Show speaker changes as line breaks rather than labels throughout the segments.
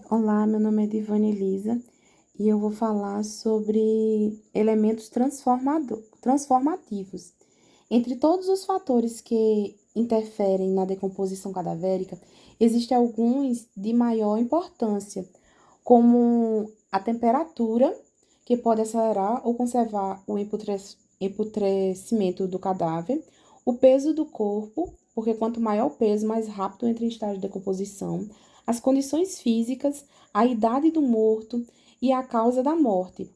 Olá, meu nome é Divane Elisa e eu vou falar sobre elementos transformativos. Entre todos os fatores que interferem na decomposição cadavérica, existem alguns de maior importância, como a temperatura, que pode acelerar ou conservar o emputrecimento do cadáver, o peso do corpo, porque quanto maior o peso, mais rápido entra em estágio de decomposição, as condições físicas, a idade do morto e a causa da morte.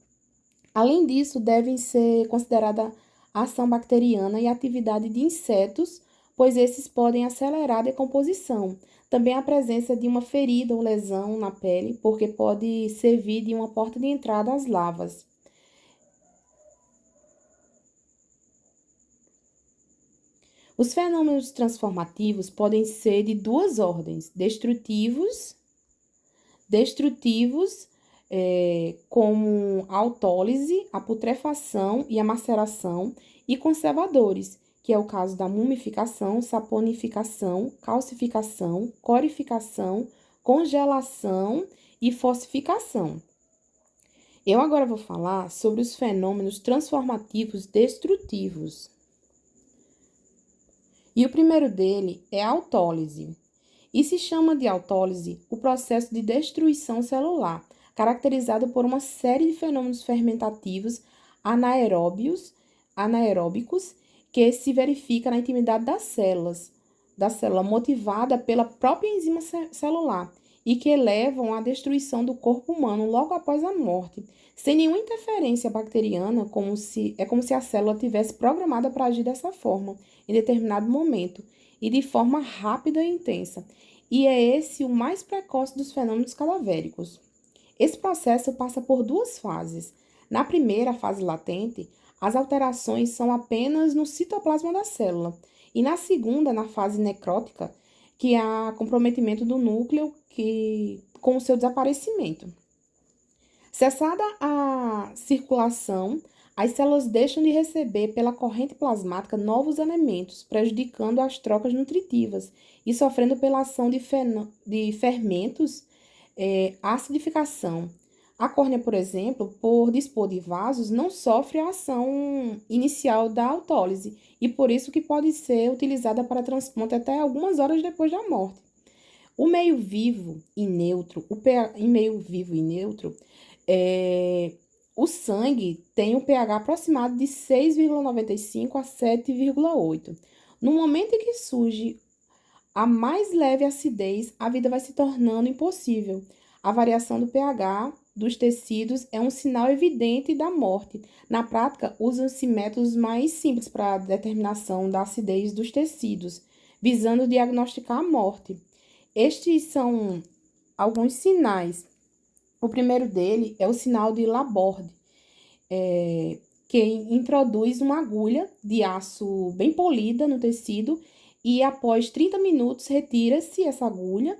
Além disso, devem ser considerada a ação bacteriana e a atividade de insetos, pois esses podem acelerar a decomposição. Também a presença de uma ferida ou lesão na pele, porque pode servir de uma porta de entrada às lavas. Os fenômenos transformativos podem ser de duas ordens: destrutivos, como a autólise, a putrefação e a maceração, e conservadores, que é o caso da mumificação, saponificação, calcificação, corificação, congelação e fossificação. Eu agora vou falar sobre os fenômenos transformativos destrutivos. E o primeiro dele é a autólise. E se chama de autólise o processo de destruição celular, caracterizado por uma série de fenômenos fermentativos anaeróbicos que se verifica na intimidade da célula motivada pela própria enzima celular e que levam à destruição do corpo humano logo após a morte, sem nenhuma interferência bacteriana, como se a célula tivesse programada para agir dessa forma em determinado momento e de forma rápida e intensa. E é esse o mais precoce dos fenômenos cadavéricos. Esse processo passa por duas fases. Na primeira fase latente, as alterações são apenas no citoplasma da célula, e na segunda, na fase necrótica, que há comprometimento do núcleo com o seu desaparecimento. Cessada a circulação, as células deixam de receber pela corrente plasmática novos elementos, prejudicando as trocas nutritivas e sofrendo pela ação de fermentos, acidificação. A córnea, por exemplo, por dispor de vasos, não sofre a ação inicial da autólise e por isso que pode ser utilizada para transplante até algumas horas depois da morte. O meio vivo e neutro, o sangue tem um pH aproximado de 6,95 a 7,8. No momento em que surge a mais leve acidez, a vida vai se tornando impossível. A variação do pH dos tecidos é um sinal evidente da morte. Na prática, usam-se métodos mais simples para a determinação da acidez dos tecidos, visando diagnosticar a morte. Estes são alguns sinais. O primeiro dele é o sinal de Laborde, que introduz uma agulha de aço bem polida no tecido e após 30 minutos retira-se essa agulha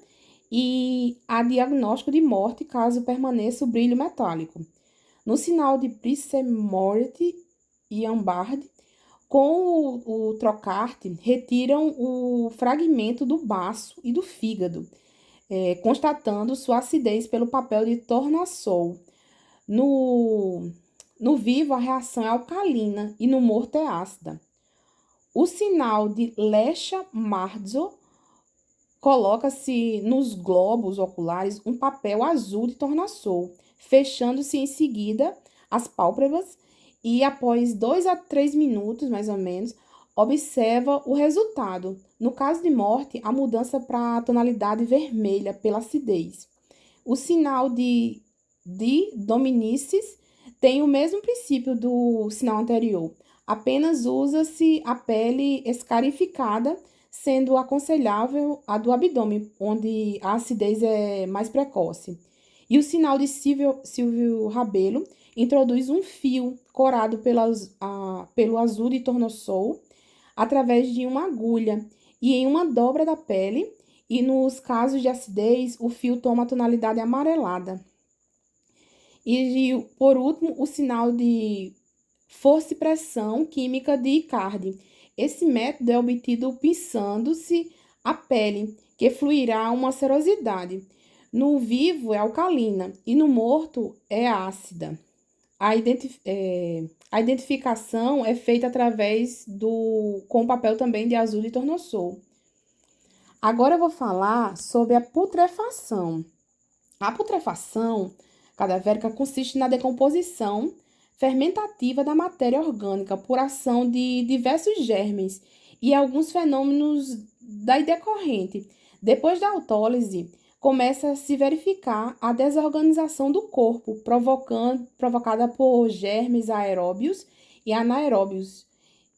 e há diagnóstico de morte caso permaneça o brilho metálico. No sinal de Price-Morty e Ambard, com o trocarte, retiram o fragmento do baço e do fígado, constatando sua acidez pelo papel de tornassol. No vivo, a reação é alcalina e no morto é ácida. O sinal de Lesch-Marzo coloca-se nos globos oculares um papel azul de tornassol, fechando-se em seguida as pálpebras e após 2 a 3 minutos, mais ou menos, observa o resultado. No caso de morte, a mudança para a tonalidade vermelha pela acidez. O sinal de Dominicis tem o mesmo princípio do sinal anterior, apenas usa-se a pele escarificada, sendo aconselhável a do abdômen, onde a acidez é mais precoce. E o sinal de Silvio Rabelo introduz um fio corado pelo azul de tornassol através de uma agulha e em uma dobra da pele, e nos casos de acidez, o fio toma a tonalidade amarelada. E, por último, o sinal de força e pressão química de Icardi. Esse método é obtido pinçando-se a pele, que fluirá uma serosidade. No vivo é alcalina e no morto é ácida. A identificação é feita através com o papel também de azul de tornosol. Agora eu vou falar sobre a putrefação. A putrefação cadavérica consiste na decomposição fermentativa da matéria orgânica por ação de diversos germes e alguns fenômenos daí decorrente. Depois da autólise, começa a se verificar a desorganização do corpo, provocada por germes aeróbios e anaeróbios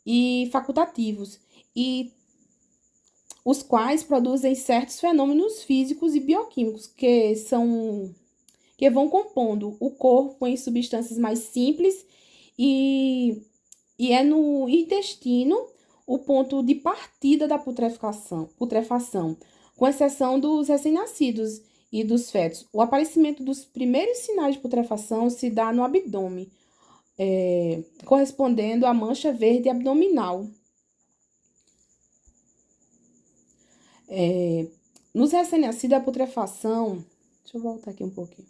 e facultativos, e os quais produzem certos fenômenos físicos e bioquímicos que vão compondo o corpo em substâncias mais simples e é no intestino o ponto de partida da putrefação, com exceção dos recém-nascidos e dos fetos. O aparecimento dos primeiros sinais de putrefação se dá no abdômen, correspondendo à mancha verde abdominal. Nos recém-nascidos, a putrefação... Deixa eu voltar aqui um pouquinho.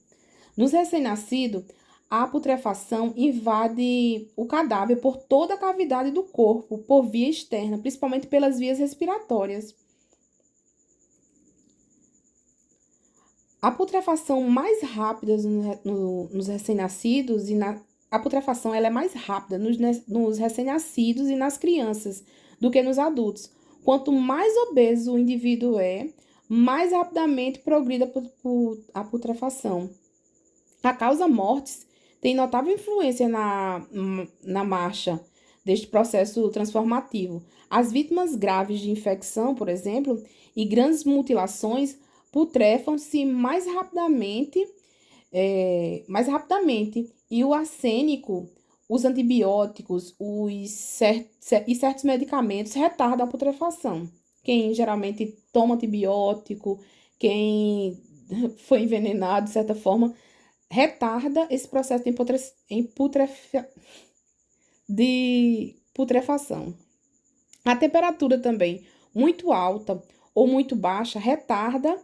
Nos recém-nascidos, a putrefação invade o cadáver por toda a cavidade do corpo, por via externa, principalmente pelas vias respiratórias. A putrefação mais rápida nos recém-nascidos a putrefação ela é mais rápida nos recém-nascidos e nas crianças do que nos adultos. Quanto mais obeso o indivíduo é, mais rapidamente progride a putrefação. A causa mortis tem notável influência na marcha deste processo transformativo. As vítimas graves de infecção, por exemplo, e grandes mutilações putrefam-se mais rapidamente, e o arsênico, os antibióticos e certos medicamentos retardam a putrefação. Quem geralmente toma antibiótico, quem foi envenenado, de certa forma, retarda esse processo de putrefação. A temperatura também muito alta ou muito baixa retarda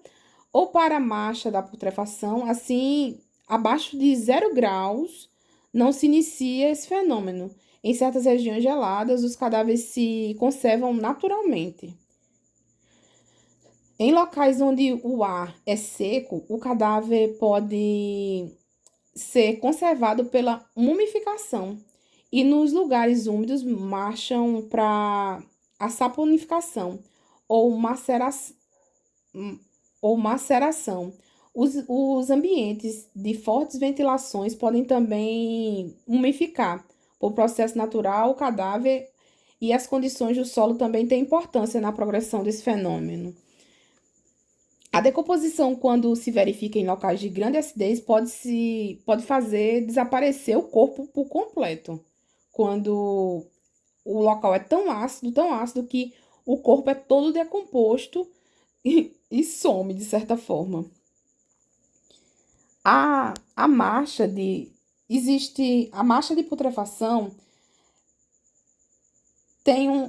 ou para a marcha da putrefação, assim, abaixo de 0 graus não se inicia esse fenômeno. Em certas regiões geladas, os cadáveres se conservam naturalmente. Em locais onde o ar é seco, o cadáver pode ser conservado pela mumificação. E nos lugares úmidos marcham para a saponificação ou maceração. Os ambientes de fortes ventilações podem também mumificar. Por processo natural, o cadáver e as condições do solo também têm importância na progressão desse fenômeno. A decomposição, quando se verifica em locais de grande acidez, pode fazer desaparecer o corpo por completo. Quando o local é tão ácido, que o corpo é todo decomposto e some, de certa forma. A marcha de putrefação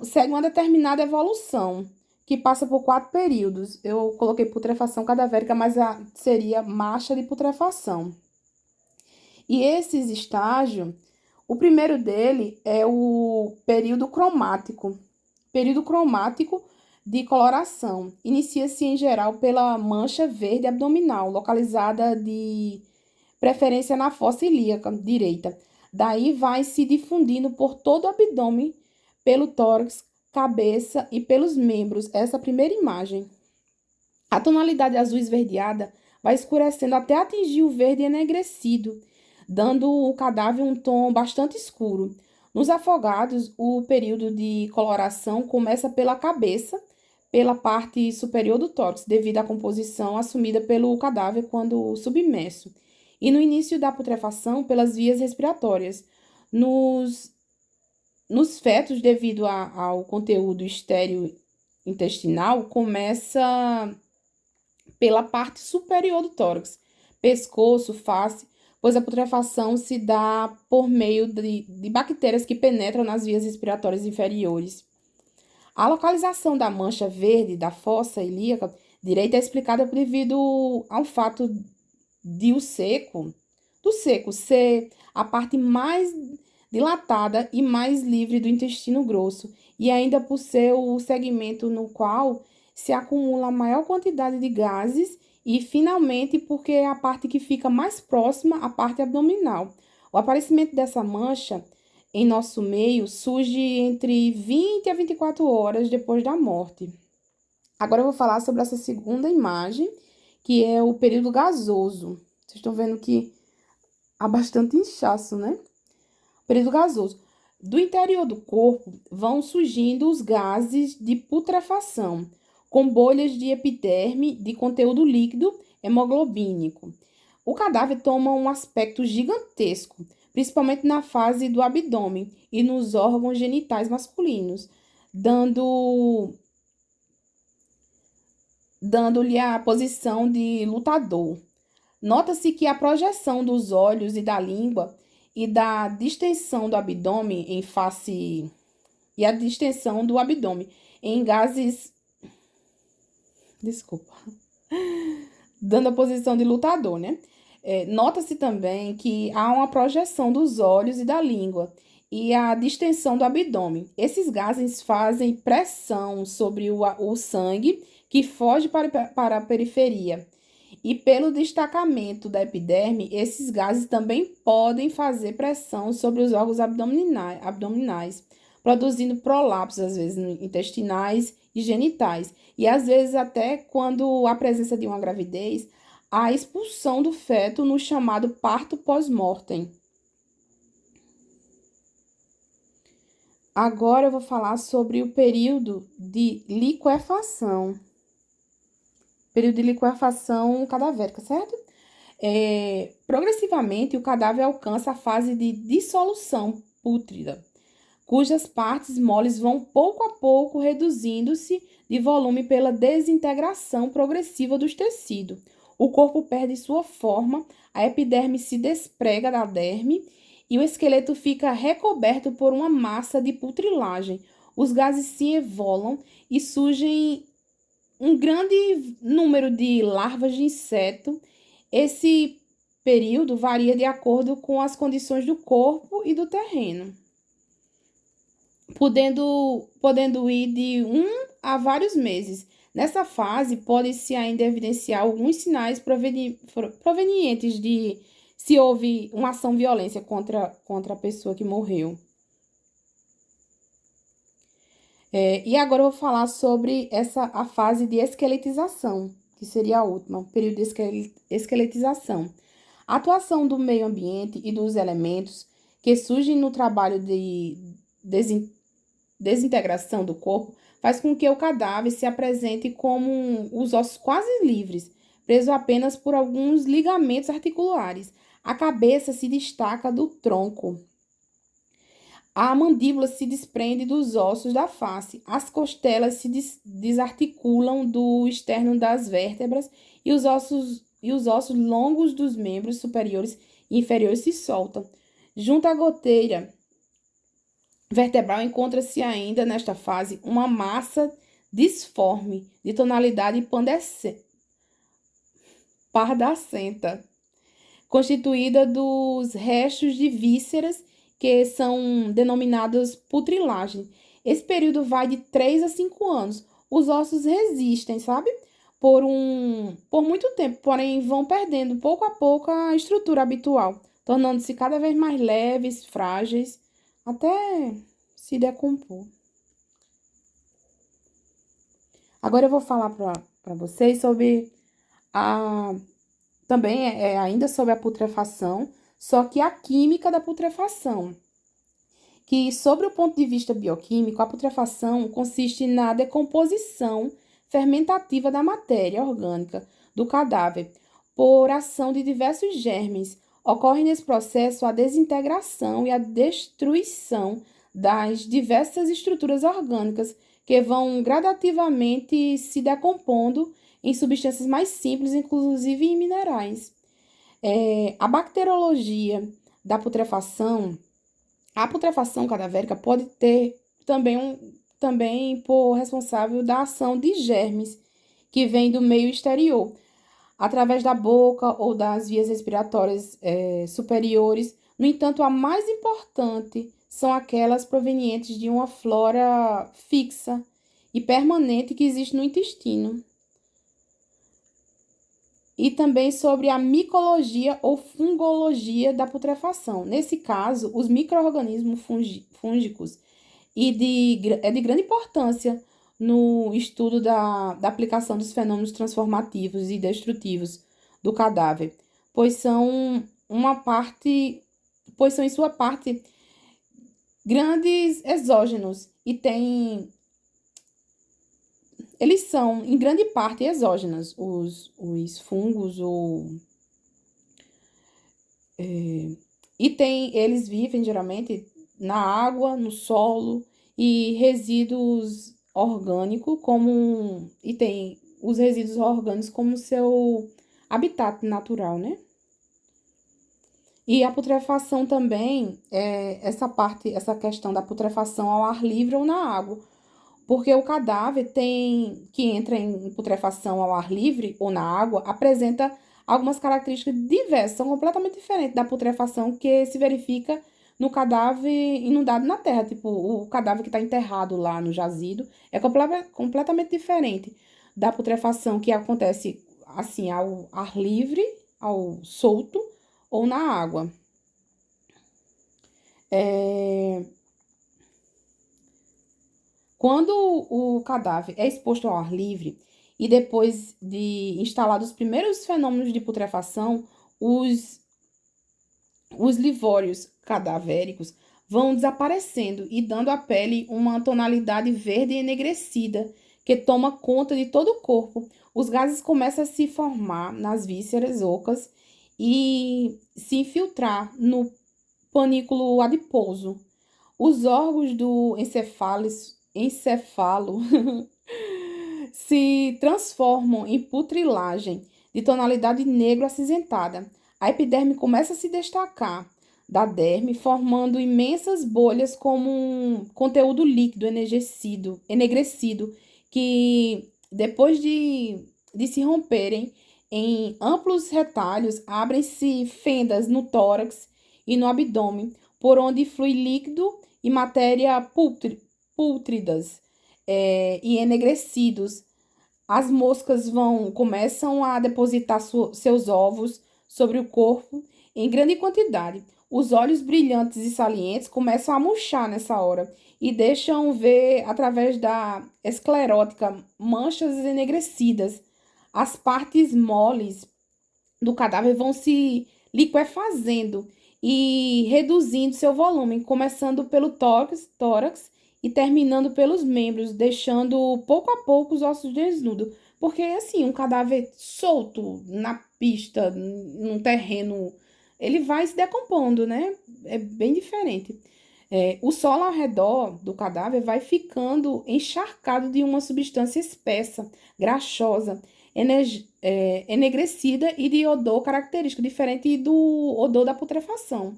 segue uma determinada evolução, que passa por 4 períodos. Eu coloquei putrefação cadavérica, mas seria marcha de putrefação. E esses estágios, o primeiro dele é o período cromático. Período cromático de coloração. Inicia-se, em geral, pela mancha verde abdominal, localizada de preferência na fossa ilíaca direita. Daí vai se difundindo por todo o abdômen, pelo tórax, cabeça e pelos membros. Essa primeira imagem. A tonalidade azul esverdeada vai escurecendo até atingir o verde enegrecido, dando o cadáver um tom bastante escuro. Nos afogados, o período de coloração começa pela cabeça, pela parte superior do tórax, devido à composição assumida pelo cadáver quando submerso, e no início da putrefação pelas vias respiratórias. Nos fetos, devido ao conteúdo estéril intestinal, começa pela parte superior do tórax, pescoço, face, pois a putrefação se dá por meio de bactérias que penetram nas vias respiratórias inferiores. A localização da mancha verde da fossa ilíaca direito é explicada devido ao fato de do seco ser a parte mais dilatada e mais livre do intestino grosso, e ainda por ser o segmento no qual se acumula a maior quantidade de gases, e finalmente porque é a parte que fica mais próxima à parte abdominal. O aparecimento dessa mancha em nosso meio surge entre 20 a 24 horas depois da morte. Agora eu vou falar sobre essa segunda imagem, que é o período gasoso. Vocês estão vendo que há bastante inchaço, né? Período gasoso. Do interior do corpo vão surgindo os gases de putrefação, com bolhas de epiderme de conteúdo líquido hemoglobínico. O cadáver toma um aspecto gigantesco, principalmente na fase do abdômen e nos órgãos genitais masculinos, dando-lhe a posição de lutador. Nota-se que a projeção dos olhos e da língua e da distensão do abdômen em face e a distensão do abdômen em gases, desculpa, dando a posição de lutador, né? Nota-se também que há uma projeção dos olhos e da língua e a distensão do abdômen. Esses gases fazem pressão sobre o sangue que foge para a periferia. E pelo destacamento da epiderme, esses gases também podem fazer pressão sobre os órgãos abdominais, produzindo prolapsos, às vezes, intestinais e genitais. E às vezes, até quando há presença de uma gravidez, a expulsão do feto no chamado parto pós-mortem. Agora eu vou falar sobre o período de liquefação. Período de liquefação cadavérica, certo? Progressivamente, o cadáver alcança a fase de dissolução pútrida, cujas partes moles vão pouco a pouco reduzindo-se de volume pela desintegração progressiva dos tecidos. O corpo perde sua forma, a epiderme se desprega da derme e o esqueleto fica recoberto por uma massa de putrilagem. Os gases se evolam e surgem um grande número de larvas de inseto. Esse período varia de acordo com as condições do corpo e do terreno, podendo ir de 1 a vários meses. Nessa fase, pode-se ainda evidenciar alguns sinais provenientes de se houve uma ação de violência contra a pessoa que morreu. E agora eu vou falar sobre a fase de esqueletização, que seria a última, o período de esqueletização. A atuação do meio ambiente e dos elementos que surgem no trabalho de desintegração do corpo faz com que o cadáver se apresente como os ossos quase livres, preso apenas por alguns ligamentos articulares. A cabeça se destaca do tronco. A mandíbula se desprende dos ossos da face, as costelas se desarticulam do externo das vértebras e os ossos longos dos membros superiores e inferiores se soltam. Junto à goteira vertebral encontra-se ainda nesta fase uma massa disforme de tonalidade pardacenta, constituída dos restos de vísceras que são denominadas putrilagem. Esse período vai de 3 a 5 anos. Os ossos resistem, sabe? Por muito tempo, porém vão perdendo pouco a pouco a estrutura habitual, tornando-se cada vez mais leves, frágeis, até se decompor. Agora eu vou falar para vocês sobre também ainda sobre a putrefação, só que a química da putrefação. Que, sobre o ponto de vista bioquímico, a putrefação consiste na decomposição fermentativa da matéria orgânica do cadáver por ação de diversos germes. Ocorre nesse processo a desintegração e a destruição das diversas estruturas orgânicas que vão gradativamente se decompondo em substâncias mais simples, inclusive em minerais. A bacteriologia da putrefação, a putrefação cadavérica pode ter também por responsável da ação de germes que vem do meio exterior, através da boca ou das vias respiratórias superiores. No entanto, a mais importante são aquelas provenientes de uma flora fixa e permanente que existe no intestino. E também sobre a micologia ou fungologia da putrefação. Nesse caso, os micro-organismos fúngicos é de grande importância no estudo da aplicação dos fenômenos transformativos e destrutivos do cadáver, pois são em sua parte grandes exógenos e eles são em grande parte exógenos, os fungos eles vivem geralmente na água, no solo e resíduos orgânicos e tem os resíduos orgânicos como seu habitat natural, né? E a putrefação também essa questão da putrefação ao ar livre ou na água, porque o cadáver que entra em putrefação ao ar livre ou na água apresenta algumas características diversas, são completamente diferentes da putrefação que se verifica no cadáver inundado na terra. Tipo, o cadáver que está enterrado lá no jazido é completamente diferente da putrefação que acontece assim ao ar livre, ao solto ou na água. Quando o cadáver é exposto ao ar livre e depois de instalados os primeiros fenômenos de putrefação, os livórios cadavéricos vão desaparecendo e dando à pele uma tonalidade verde enegrecida que toma conta de todo o corpo. Os gases começam a se formar nas vísceras ocas e se infiltrar no panículo adiposo. Os órgãos do encefalo se transformam em putrilagem de tonalidade negro acinzentada. A epiderme começa a se destacar da derme, formando imensas bolhas como um conteúdo líquido enegrecido, que depois de se romperem em amplos retalhos, abrem-se fendas no tórax e no abdômen, por onde flui líquido e matéria pútridas e enegrecidos. As moscas começam a depositar seus ovos sobre o corpo em grande quantidade. Os olhos brilhantes e salientes começam a murchar nessa hora e deixam ver, através da esclerótica, manchas enegrecidas. As partes moles do cadáver vão se liquefazendo e reduzindo seu volume, começando pelo tórax e terminando pelos membros, deixando pouco a pouco os ossos desnudos. Porque, assim, um cadáver solto na pista, num terreno, ele vai se decompondo, né? É bem diferente. O solo ao redor do cadáver vai ficando encharcado de uma substância espessa, graxosa, enegrecida e de odor característico, diferente do odor da putrefação.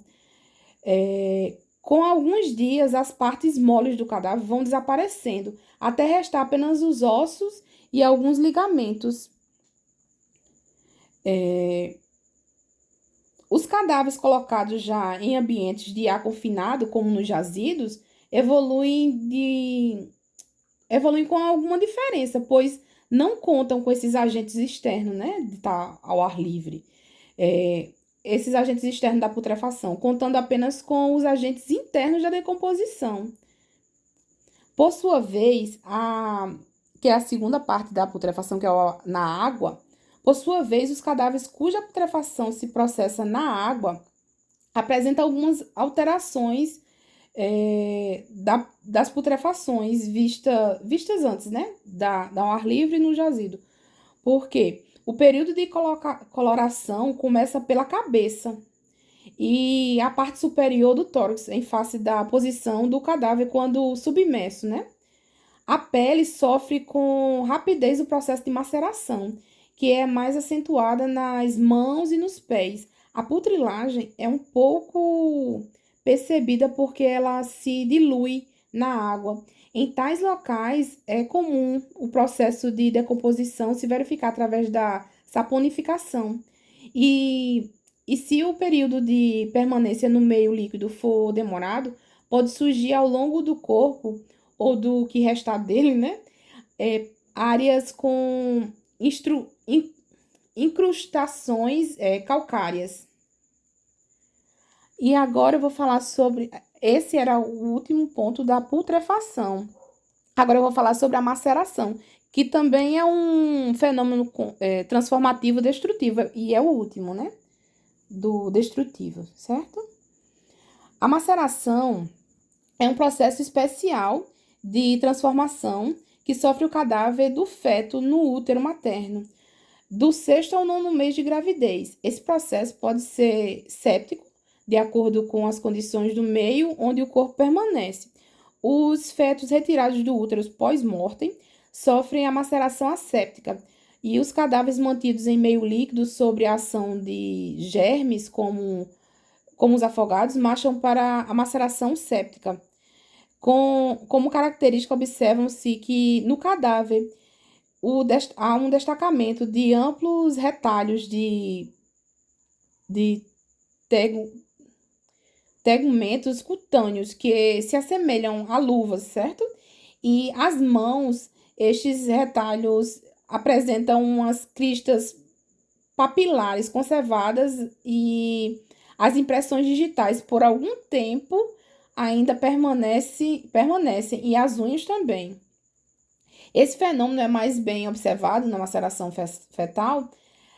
Com alguns dias, as partes moles do cadáver vão desaparecendo, até restar apenas os ossos e alguns ligamentos. Os cadáveres colocados já em ambientes de ar confinado, como nos jazidos, evoluem com alguma diferença, pois não contam com esses agentes externos, né, de estar ao ar livre. Esses agentes externos da putrefação, contando apenas com os agentes internos da decomposição. Por sua vez, que é a segunda parte da putrefação, que é na água, por sua vez, os cadáveres cuja putrefação se processa na água apresentam algumas alterações das putrefações vistas antes, né, ao ar livre no jazido. Por quê? O período de coloração começa pela cabeça e a parte superior do tórax, em face da posição do cadáver quando submerso, né? A pele sofre com rapidez o processo de maceração, que é mais acentuada nas mãos e nos pés. A putrilagem é um pouco percebida porque ela se dilui na água Em tais locais, é comum o processo de decomposição se verificar através da saponificação. E, e se o período de permanência no meio líquido for demorado, pode surgir ao longo do corpo, ou do que restar dele, né? Áreas com incrustações calcárias. E agora eu vou falar sobre. Esse era o último ponto da putrefação. Agora eu vou falar sobre a maceração, que também é um fenômeno transformativo destrutivo, e é o último, né? Do destrutivo, certo? A maceração é um processo especial de transformação que sofre o cadáver do feto no útero materno, do sexto ao nono mês de gravidez. Esse processo pode ser séptico, de acordo com as condições do meio onde o corpo permanece. Os fetos retirados do útero pós-mortem sofrem a maceração asséptica, e os cadáveres mantidos em meio líquido sob a ação de germes, como os afogados, marcham para a maceração séptica. Como característica, observam-se que no cadáver há um destacamento de amplos retalhos de tegumentos cutâneos que se assemelham a luvas, certo? E as mãos, estes retalhos apresentam umas cristas papilares conservadas, e as impressões digitais por algum tempo ainda permanecem, e as unhas também. Esse fenômeno é mais bem observado na maceração fetal,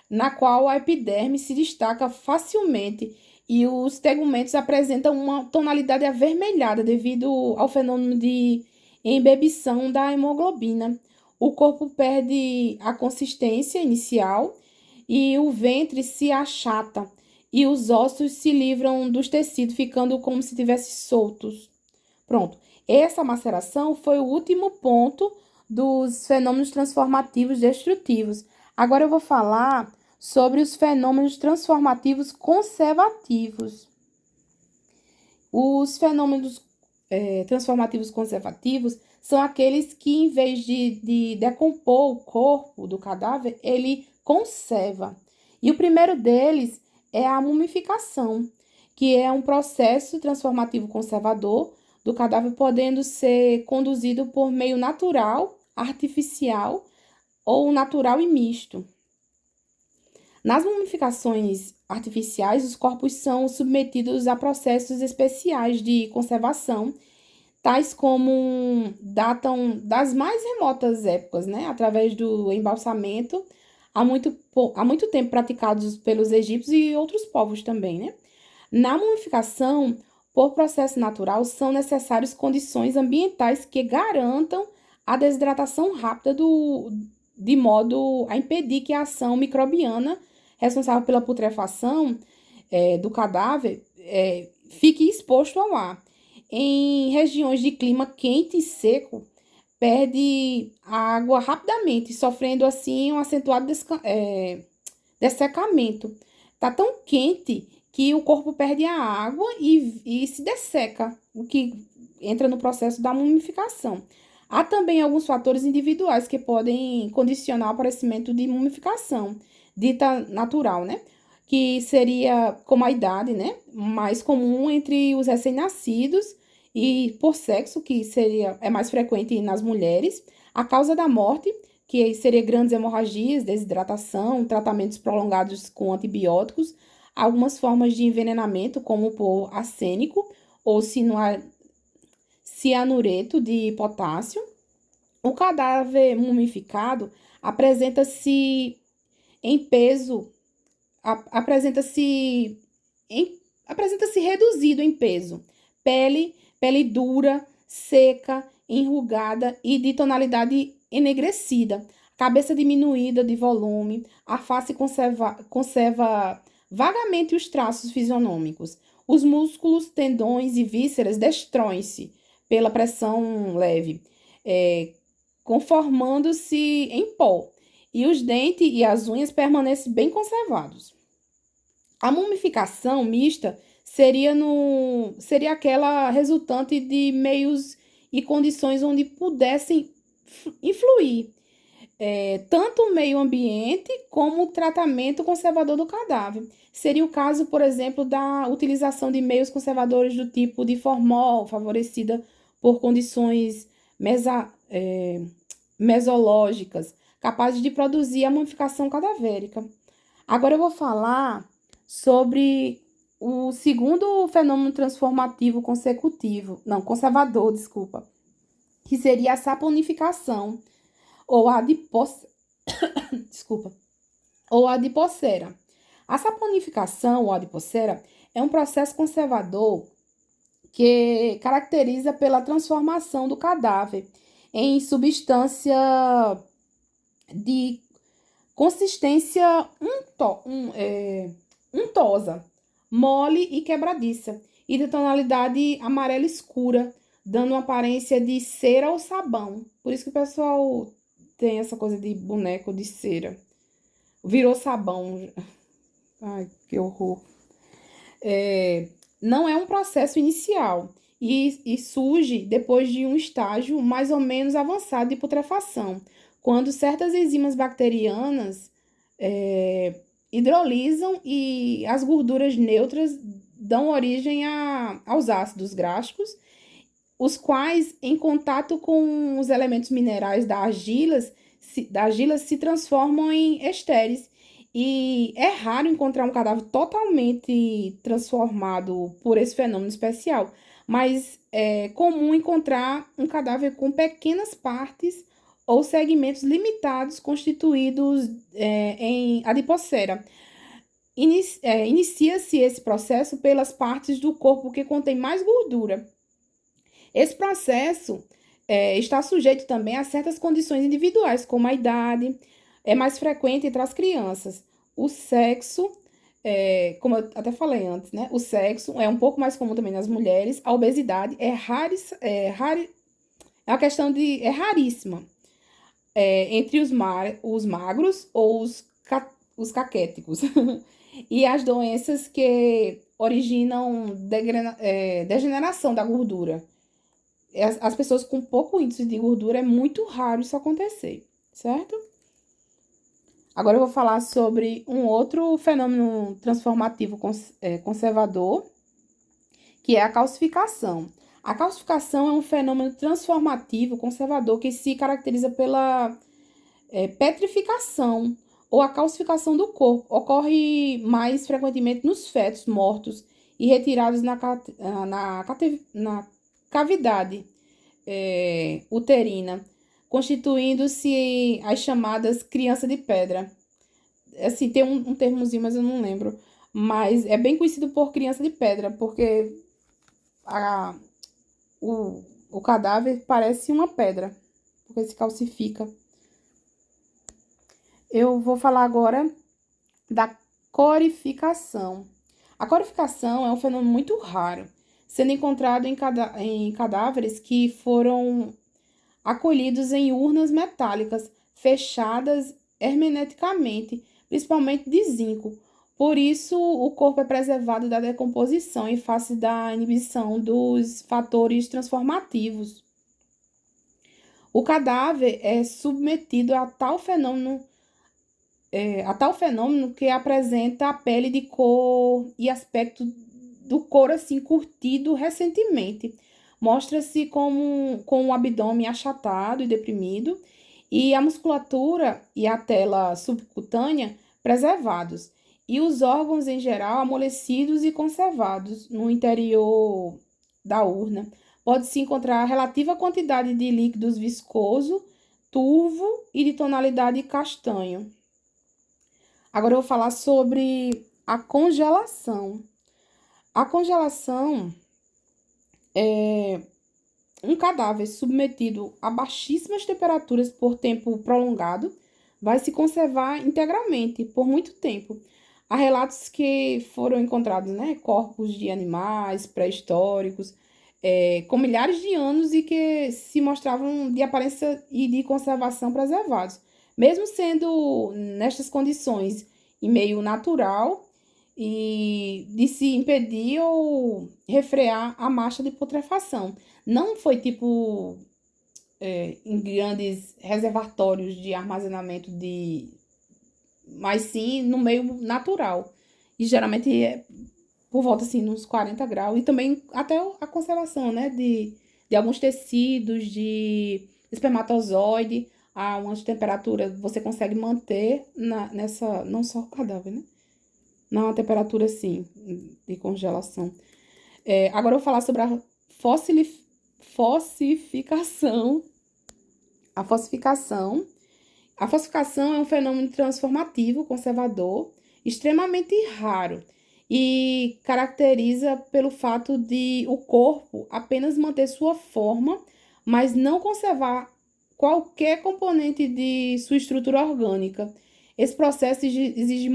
na qual a epiderme se destaca facilmente e os tegumentos apresentam uma tonalidade avermelhada devido ao fenômeno de embebição da hemoglobina. O corpo perde a consistência inicial e o ventre se achata e os ossos se livram dos tecidos, ficando como se tivessem soltos. Pronto. Essa maceração foi o último ponto dos fenômenos transformativos destrutivos. Agora eu vou falar sobre os fenômenos transformativos conservativos. Os fenômenos transformativos conservativos são aqueles que, em vez de decompor o corpo do cadáver, ele conserva. E o primeiro deles é a mumificação, que é um processo transformativo conservador do cadáver, podendo ser conduzido por meio natural, artificial ou natural e misto. Nas mumificações artificiais, os corpos são submetidos a processos especiais de conservação, tais como datam das mais remotas épocas, né? Através do embalsamento, há muito tempo praticados pelos egípcios e outros povos também, né? Na mumificação, por processo natural, são necessárias condições ambientais que garantam a desidratação rápida de modo a impedir que a ação microbiana responsável pela putrefação do cadáver fique exposto ao ar. Em regiões de clima quente e seco, perde a água rapidamente, sofrendo assim um acentuado dessecamento. Está tão quente que o corpo perde a água e se desseca, o que entra no processo da mumificação. Há também alguns fatores individuais que podem condicionar o aparecimento de mumificação, dita natural, né? Que seria como a idade, né? Mais comum entre os recém-nascidos e por sexo, que é mais frequente nas mulheres. A causa da morte, que seria grandes hemorragias, desidratação, tratamentos prolongados com antibióticos, algumas formas de envenenamento, como por arsênico ou cianureto de potássio. O cadáver mumificado apresenta-se em peso, apresenta-se reduzido em peso, pele dura, seca, enrugada e de tonalidade enegrecida, cabeça diminuída de volume, a face conserva vagamente os traços fisionômicos. Os músculos, tendões e vísceras destroem-se pela pressão leve, conformando-se em pó, e os dentes e as unhas permanecem bem conservados. A mumificação mista seria aquela resultante de meios e condições onde pudessem influir tanto o meio ambiente como o tratamento conservador do cadáver. Seria o caso, por exemplo, da utilização de meios conservadores do tipo de formol, favorecida por condições mesológicas, capazes de produzir a mumificação cadavérica. Agora eu vou falar sobre o segundo fenômeno transformativo conservador, desculpa, que seria a saponificação ou a desculpa, ou a adipocera. A saponificação ou adipocera é um processo conservador que caracteriza pela transformação do cadáver em substância de consistência untosa, mole e quebradiça, e de tonalidade amarela escura, dando uma aparência de cera ou sabão. Por isso que o pessoal tem essa coisa de boneco de cera. Virou sabão. Ai, que horror. Não é um processo inicial e surge depois de um estágio mais ou menos avançado de putrefação, quando certas enzimas bacterianas hidrolisam e as gorduras neutras dão origem aos ácidos gráficos, os quais, em contato com os elementos minerais da argila se transformam em estéreis. E é raro encontrar um cadáver totalmente transformado por esse fenômeno especial, mas é comum encontrar um cadáver com pequenas partes ou segmentos limitados constituídos em adipocera. Inicia-se esse processo pelas partes do corpo que contém mais gordura. Esse processo está sujeito também a certas condições individuais, como a idade, é mais frequente entre as crianças. O sexo, como eu até falei antes, né? O sexo é um pouco mais comum também nas mulheres. A obesidade é uma questão é raríssima entre os magros ou os caquéticos. E as doenças que originam degeneração da gordura. As pessoas com pouco índice de gordura é muito raro isso acontecer, certo? Agora eu vou falar sobre um outro fenômeno transformativo conservador, que é a calcificação. A calcificação é um fenômeno transformativo conservador que se caracteriza pela petrificação ou a calcificação do corpo. Ocorre mais frequentemente nos fetos mortos e retirados na cavidade uterina, constituindo-se as chamadas criança de pedra. Assim, tem um termozinho, mas eu não lembro. Mas é bem conhecido por criança de pedra, porque o cadáver parece uma pedra, porque se calcifica. Eu vou falar agora da corificação. A corificação é um fenômeno muito raro, sendo encontrado em cadáveres que foram acolhidos em urnas metálicas, fechadas hermeticamente, principalmente de zinco. Por isso, o corpo é preservado da decomposição em face da inibição dos fatores transformativos. O cadáver é submetido a tal fenômeno que apresenta a pele de cor e aspecto do couro assim curtido recentemente. Mostra-se com o abdômen achatado e deprimido e a musculatura e a tela subcutânea preservados e os órgãos em geral amolecidos e conservados no interior da urna. Pode-se encontrar relativa quantidade de líquidos viscoso, turvo e de tonalidade castanho. Agora eu vou falar sobre a congelação. A congelação é um cadáver submetido a baixíssimas temperaturas por tempo prolongado vai se conservar integralmente por muito tempo. Há relatos que foram encontrados, né, corpos de animais pré-históricos com milhares de anos e que se mostravam de aparência e de conservação preservados. Mesmo sendo nestas condições em meio natural, e de se impedir ou refrear a marcha de putrefação. Não foi tipo em grandes reservatórios de armazenamento mas sim no meio natural. E geralmente é por volta assim, nos 40 graus. E também até a conservação, né? De alguns tecidos, de espermatozoide, a umas temperaturas você consegue manter nessa. Não só o cadáver, né? Na temperatura assim, de congelação. Agora eu vou falar sobre a fossificação. A fossificação. A fossificação é um fenômeno transformativo, conservador, extremamente raro e caracteriza pelo fato de o corpo apenas manter sua forma, mas não conservar qualquer componente de sua estrutura orgânica. Esse processo exige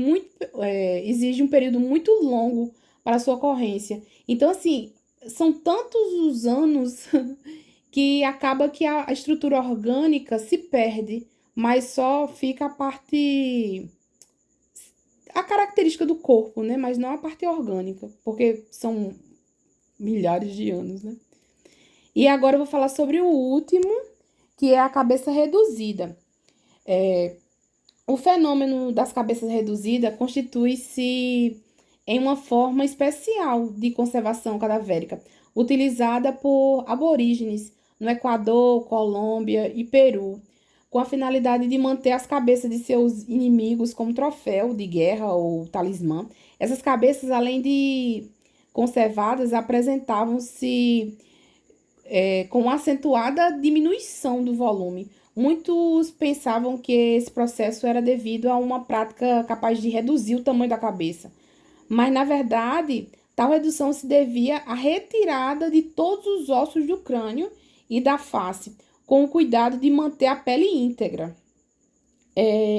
um período muito longo para sua ocorrência. Então, assim, são tantos os anos que acaba que a estrutura orgânica se perde, mas só fica a característica do corpo, né? Mas não a parte orgânica, porque são milhares de anos, né? E agora eu vou falar sobre o último, que é a cabeça reduzida. O fenômeno das cabeças reduzidas constitui-se em uma forma especial de conservação cadavérica, utilizada por aborígenes no Equador, Colômbia e Peru, com a finalidade de manter as cabeças de seus inimigos como troféu de guerra ou talismã. Essas cabeças, além de conservadas, apresentavam-se com uma acentuada diminuição do volume. Muitos pensavam que esse processo era devido a uma prática capaz de reduzir o tamanho da cabeça, mas na verdade, tal redução se devia à retirada de todos os ossos do crânio e da face, com o cuidado de manter a pele íntegra.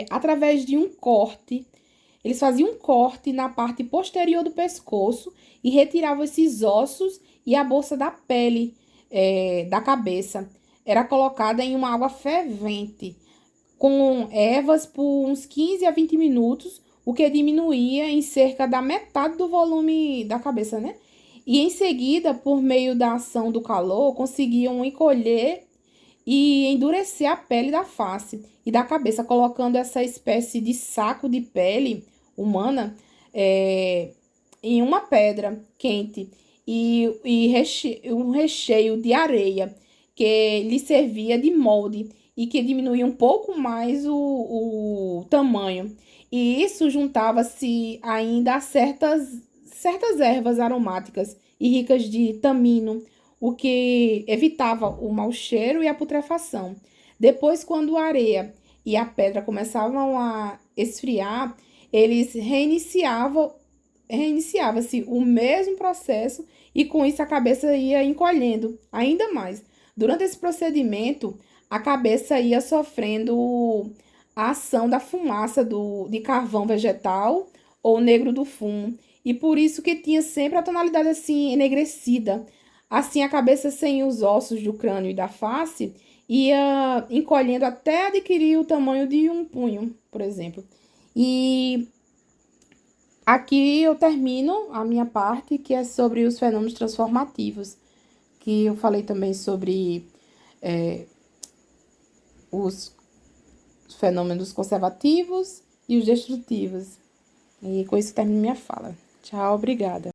Através de um corte, eles faziam um corte na parte posterior do pescoço e retiravam esses ossos e a bolsa da pele da cabeça. Era colocada em uma água fervente, com ervas por uns 15 a 20 minutos, o que diminuía em cerca da metade do volume da cabeça, né? E em seguida, por meio da ação do calor, conseguiam encolher e endurecer a pele da face e da cabeça, colocando essa espécie de saco de pele humana em uma pedra quente e um recheio de areia que lhe servia de molde e que diminuía um pouco mais o tamanho. E isso juntava-se ainda a certas ervas aromáticas e ricas de tamino, o que evitava o mau cheiro e a putrefação. Depois, quando a areia e a pedra começavam a esfriar, eles reiniciava-se o mesmo processo e com isso a cabeça ia encolhendo ainda mais. Durante esse procedimento, a cabeça ia sofrendo a ação da fumaça de carvão vegetal ou negro do fumo, e por isso que tinha sempre a tonalidade assim enegrecida. Assim, a cabeça sem os ossos do crânio e da face ia encolhendo até adquirir o tamanho de um punho, por exemplo. E aqui eu termino a minha parte, que é sobre os fenômenos transformativos, que eu falei também sobre os fenômenos conservativos e os destrutivos. E com isso termino minha fala. Tchau, obrigada.